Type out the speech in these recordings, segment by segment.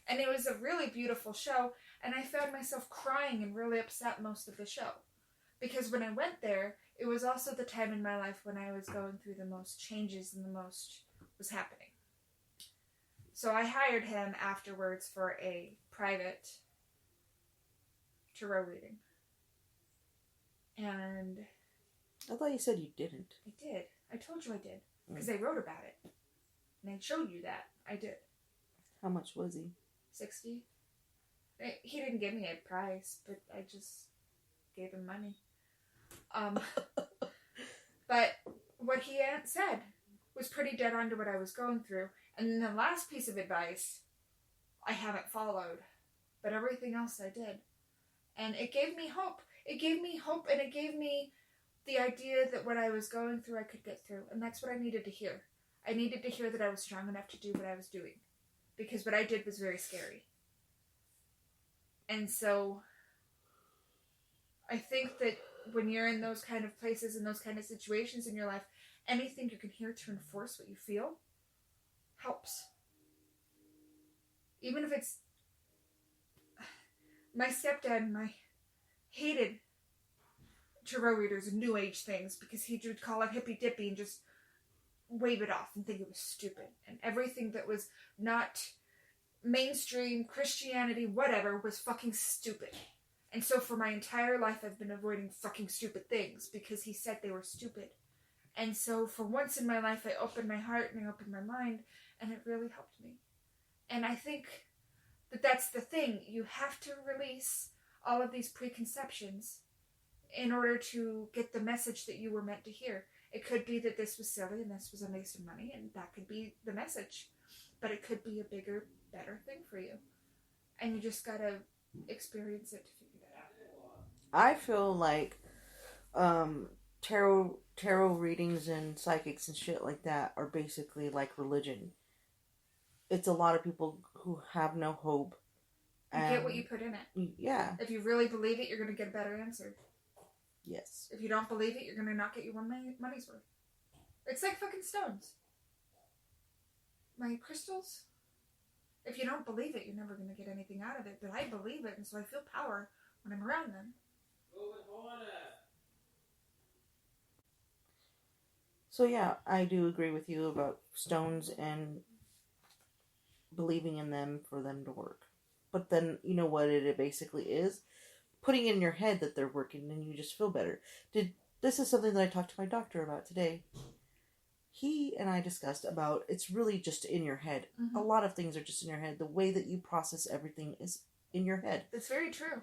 And it was a really beautiful show, and I found myself crying and really upset most of the show. Because when I went there, it was also the time in my life when I was going through the most changes and the most was happening. So I hired him afterwards for a private tarot reading. And I thought you said you didn't. I did. I told you I did. Because I wrote about it. And I showed you that. I did. How much was he? $60. He didn't give me a price, but I just gave him money. But what he said was pretty dead on to what I was going through. And then the last piece of advice, I haven't followed. But everything else I did. And it gave me hope. It gave me hope, and it gave me the idea that what I was going through, I could get through. And that's what I needed to hear. I needed to hear that I was strong enough to do what I was doing. Because what I did was very scary. And so, I think that when you're in those kind of places and those kind of situations in your life, anything you can hear to enforce what you feel helps. Even if it's... My stepdad and I hated tarot readers and new age things because he would call it hippy dippy and just wave it off and think it was stupid. And everything that was not mainstream Christianity, whatever, was fucking stupid. And so for my entire life, I've been avoiding fucking stupid things because he said they were stupid. And so for once in my life, I opened my heart and I opened my mind, and it really helped me. And I think that that's the thing. You have to release all of these preconceptions in order to get the message that you were meant to hear. It could be that this was silly and this was a waste of money, and that could be the message. But it could be a bigger, better thing for you. And you just gotta experience it to figure that out. I feel like tarot readings and psychics and shit like that are basically like religion. It's a lot of people who have no hope. You get what you put in it. Yeah. If you really believe it, you're going to get a better answer. Yes. If you don't believe it, you're going to not get your money's worth. It's like fucking stones. My crystals, if you don't believe it, you're never going to get anything out of it. But I believe it, and so I feel power when I'm around them. So yeah, I do agree with you about stones and believing in them for them to work. But then, you know what it basically is? Putting in your head that they're working and you just feel better. This is something that I talked to my doctor about today. He and I discussed about it's really just in your head. Mm-hmm. A lot of things are just in your head. The way that you process everything is in your head. That's very true.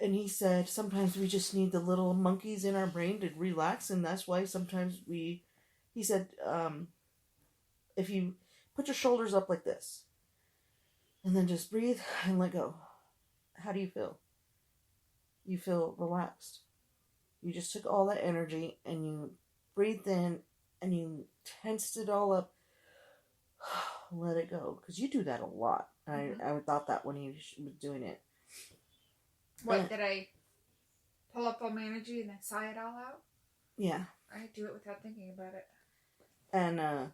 And he said sometimes we just need the little monkeys in our brain to relax, and that's why sometimes he said, if you put your shoulders up like this, and then just breathe and let go. How do you feel? You feel relaxed. You just took all that energy and you breathed in and you tensed it all up. Let it go. Because you do that a lot. Mm-hmm. I thought that when he was doing it. What, did I pull up all my energy and then sigh it all out? Yeah. I do it without thinking about it. And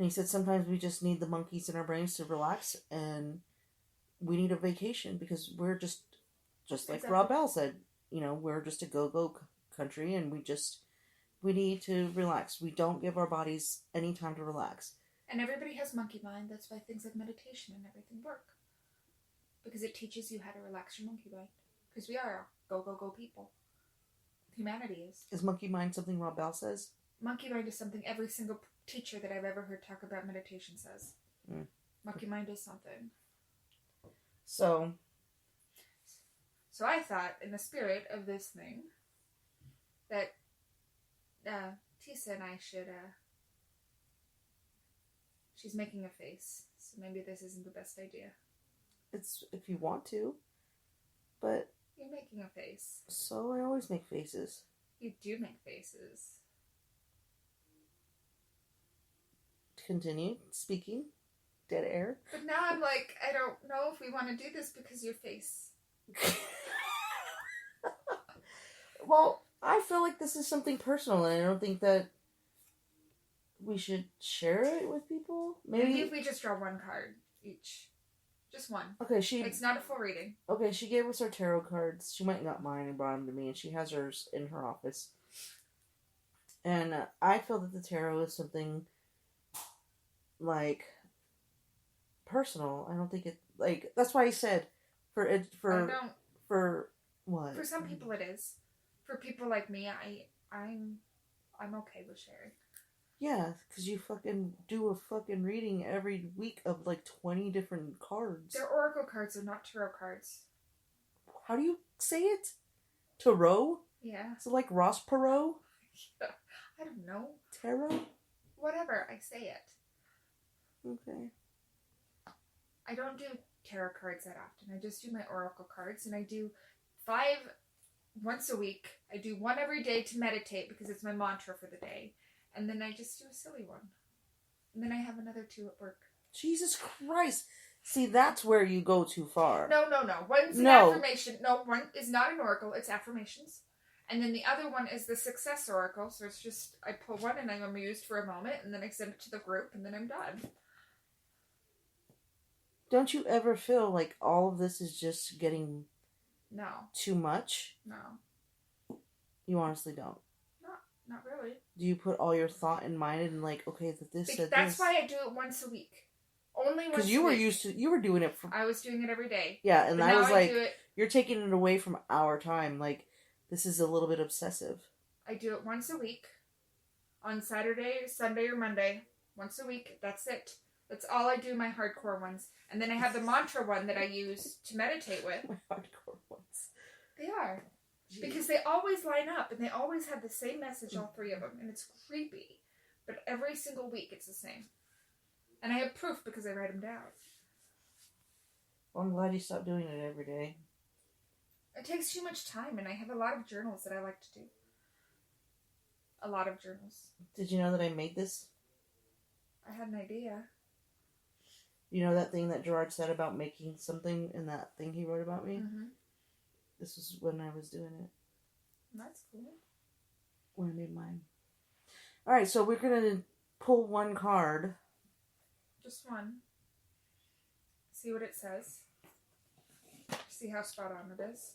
he said sometimes we just need the monkeys in our brains to relax, and we need a vacation because we're just like exactly. Rob Bell said, we're just a go-go country, and we need to relax. We don't give our bodies any time to relax. And everybody has monkey mind. That's why things like meditation and everything work. Because it teaches you how to relax your monkey mind. Because we are go people. Humanity is. Is monkey mind something Rob Bell says? Monkey mind is something every single teacher that I've ever heard talk about meditation says. Monkey mind is something. So I thought, in the spirit of this thing, that Tisa and I should, she's making a face, so maybe this isn't the best idea. It's if you want to, but... You're making a face. So I always make faces. You do make faces. Continue speaking. Dead air. But now I'm like, I don't know if we want to do this because your face. Well, I feel like this is something personal, and I don't think that we should share it with people. Maybe if we just draw one card each. just one. Okay, It's not a full reading. Okay, she gave us our tarot cards. She went and got mine and brought them to me, and she has hers in her office. And I feel that the tarot is something, like, personal. I don't think it, like, that's why I said, for what? For some people it is. For people like me, I'm okay with sharing. Yeah, because you fucking do a fucking reading every week of like 20 different cards. They're oracle cards, they're not tarot cards. How do you say it? Tarot? Yeah. Is it like Ross Perot? I don't know. Tarot? Whatever, I say it. Okay. I don't do tarot cards that often. I just do my oracle cards, and I do 5 once a week. I do 1 every day to meditate because it's my mantra for the day. And then I just do a silly one. And then I have another 2 at work. Jesus Christ. See, that's where you go too far. No. One's an affirmation. No, one is not an oracle. It's affirmations. And then the other one is the success oracle. So it's just, I pull one and I'm amused for a moment. And then I send it to the group. And then I'm done. Don't you ever feel like all of this is just getting too much? No. You honestly don't? Not really. Do you put all your thought and mind in like, okay, that this said That's this? why I do it once a week. Only once a week. Because you were used to, you were doing it for... I was doing it every day. Yeah, and I was like, do it, you're taking it away from our time. Like, this is a little bit obsessive. I do it once a week. On Saturday, Sunday, or Monday. Once a week. That's it. That's all I do, my hardcore ones. And then I have the mantra one that I use to meditate with. My hardcore ones. They are. Jeez. Because they always line up, and they always have the same message, all 3 of them. And it's creepy. But every single week it's the same. And I have proof because I write them down. Well, I'm glad you stopped doing it every day. It takes too much time, and I have a lot of journals that I like to do. A lot of journals. Did you know that I made this? I had an idea. You know that thing that Gerard said about making something in that thing he wrote about me? Mm-hmm. This was when I was doing it. That's cool. When I made mine. Alright, so we're going to pull one card. Just one. See what it says. See how spot on it is.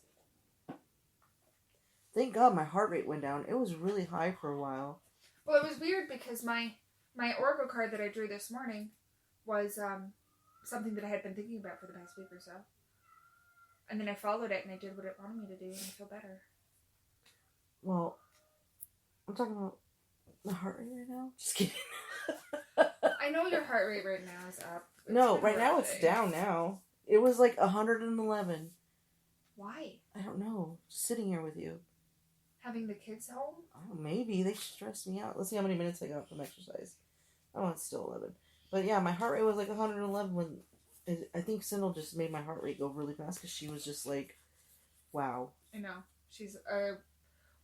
Thank God my heart rate went down. It was really high for a while. Well, it was weird because my oracle card that I drew this morning was something that I had been thinking about for the past week or so. And then I followed it and I did what it wanted me to do and I feel better. Well, I'm talking about my heart rate right now. Just kidding. I know your heart rate right now is up. No, right now it's down now. It was like 111. Why? I don't know. Just sitting here with you. Having the kids home? Oh, maybe. They stress me out. Let's see how many minutes I got from exercise. Oh, it's still 11. But yeah, my heart rate was like 111 when... I think Sindel just made my heart rate go really fast because she was just like, wow. I know. She's a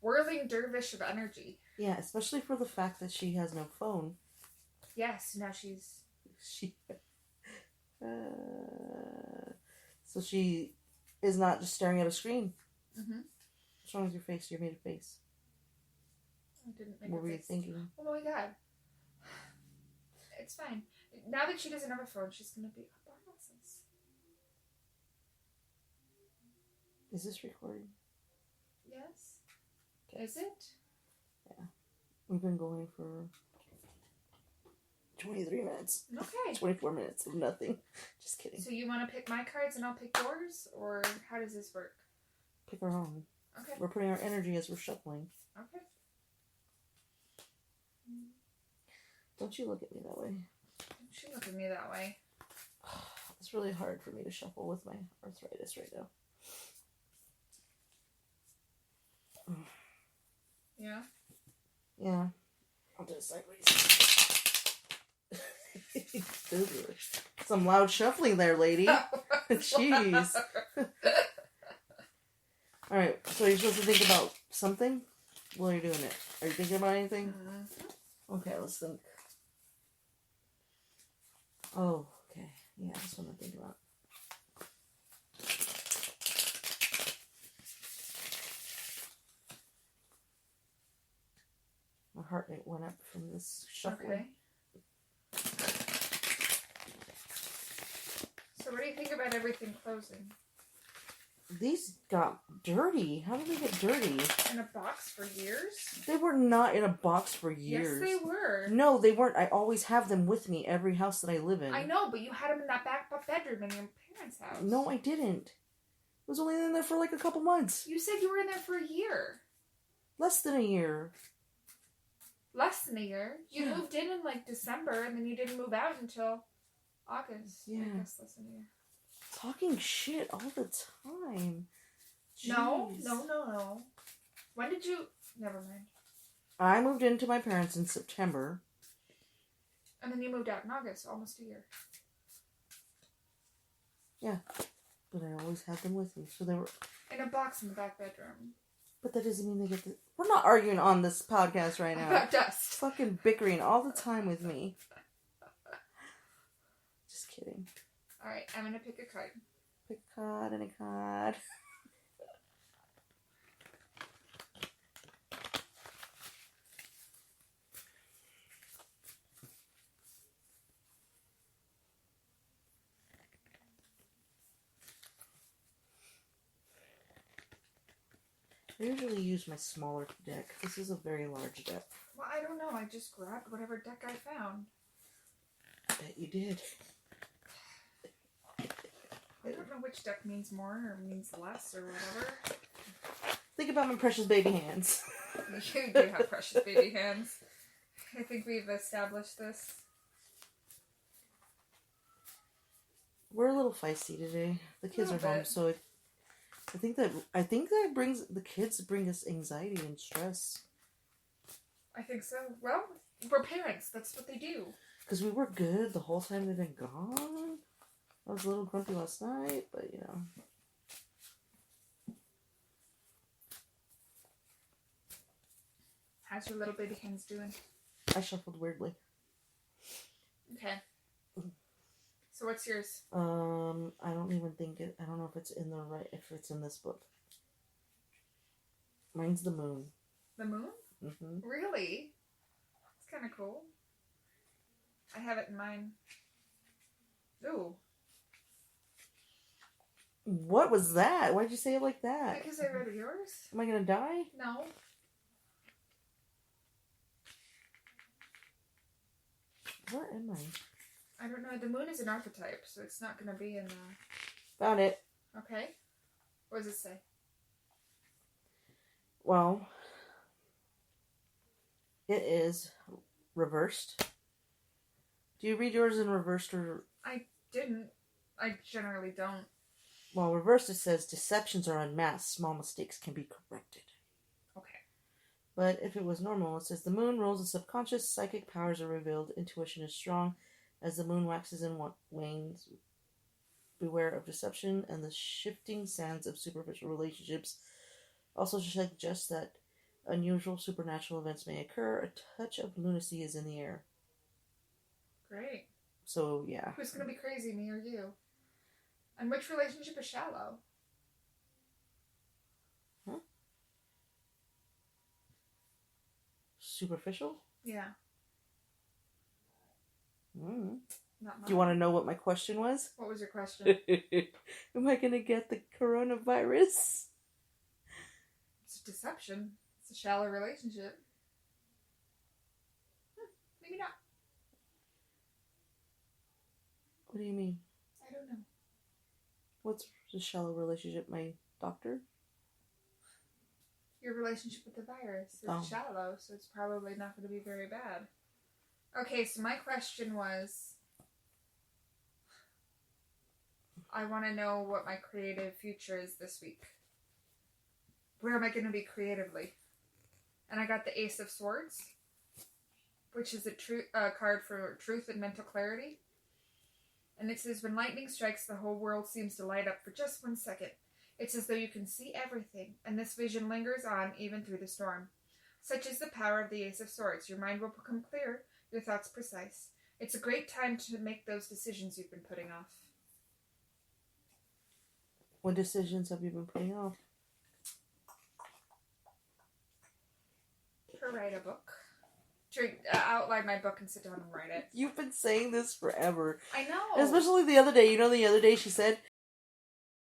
whirling dervish of energy. Yeah, especially for the fact that she has no phone. Yes, now she's... So she is not just staring at a screen. Mm-hmm. What's wrong with your face? You made a face. I didn't make What a were you face. thinking? Oh my god. It's fine. Now that she doesn't have a phone, she's going to be up our nonsense. Is this recording? Yes. Okay. Is it? Yeah. We've been going for 23 minutes. Okay. 24 minutes of nothing. Just kidding. So you want to pick my cards and I'll pick yours? Or how does this work? Pick our own. Okay. We're putting our energy as we're shuffling. Okay. Don't you look at me that way. Don't you look at me that way. It's really hard for me to shuffle with my arthritis right now. Yeah? Yeah. I'll do it sideways. Some loud shuffling there, lady. Jeez. Alright, so you're supposed to think about something while you're doing it. Are you thinking about anything? Mm-hmm. Okay, let's think. Oh, okay. Yeah, that's what I'm thinking about. My heart rate went up from this shuffling. Okay. So what are do you think about everything closing? These got dirty. How did they get dirty? In a box for years? They were not in a box for years. Yes, they were. No, they weren't. I always have them with me every house that I live in. I know, but you had them in that back bedroom in your parents' house. No, I didn't. It was only in there for like a couple months. You said you were in there for a year. Less than a year. Less than a year? You Yeah. moved in like December, and then you didn't move out until August. Yeah. I guess less than a year. Talking shit all the time. No. Jeez. When did you... Never mind. I moved into my parents in September. And then you moved out in August, almost a year. Yeah. But I always had them with me. So they were... In a box in the back bedroom. But that doesn't mean they get the... We're not arguing on this podcast right now. About dust. Fucking bickering all the time with me. Just kidding. Alright, I'm gonna pick a card. Pick a card and a card. I usually use my smaller deck. This is a very large deck. Well, I don't know. I just grabbed whatever deck I found. I bet you did. I don't know which deck means more or means less or whatever. Think about my precious baby hands. You do have precious baby hands. I think we've established this. We're a little feisty today. The kids are Little home, bit. so I think that brings the kids bring us anxiety and stress. I think so. Well, we're parents. That's what they do. Because we were good the whole time they've been gone. I was a little grumpy last night, but you know. How's your little baby hands doing? I shuffled weirdly. Okay. So what's yours? I don't even think it. I don't know if it's in the right. If it's in this book. Mine's the moon. The moon? Mm-hmm. Really? It's kind of cool. I have it in mine. Ooh. What was that? Why'd you say it like that? Because I read yours? Am I gonna die? No. What am I? I don't know. The moon is an archetype, so it's not going to be in the... Found it. Okay. What does it say? Well, it is reversed. Do you read yours in reversed or... I didn't. I generally don't. Well, reversed it says deceptions are unmasked. Small mistakes can be corrected. Okay. But if it was normal, it says the moon rules the subconscious, psychic powers are revealed, intuition is strong. As the moon waxes and wanes, beware of deception and the shifting sands of superficial relationships. Also suggests that unusual supernatural events may occur. A touch of lunacy is in the air. Great. So, yeah. Who's going to be crazy, me or you? And which relationship is shallow? Huh? Superficial? Yeah. Mm. Not mine. Do you want to know what my question was? What was your question? Am I going to get the coronavirus? It's a deception. It's a shallow relationship. Maybe not. What do you mean? I don't know. What's a shallow relationship? My doctor? Your relationship with the virus is Oh. shallow, so it's probably not going to be very bad. Okay, so my question was, I want to know what my creative future is this week. Where am I going to be creatively? And I got the Ace of Swords, which is a card for truth and mental clarity. And it says, when lightning strikes, the whole world seems to light up for just 1 second. It's as though you can see everything, and this vision lingers on even through the storm. Such is the power of the Ace of Swords. Your mind will become clear, your thoughts precise. It's a great time to make those decisions you've been putting off. What decisions have you been putting off? To write a book. outline my book and sit down and write it. You've been saying this forever. I know. Especially the other day. You know, the other day she said,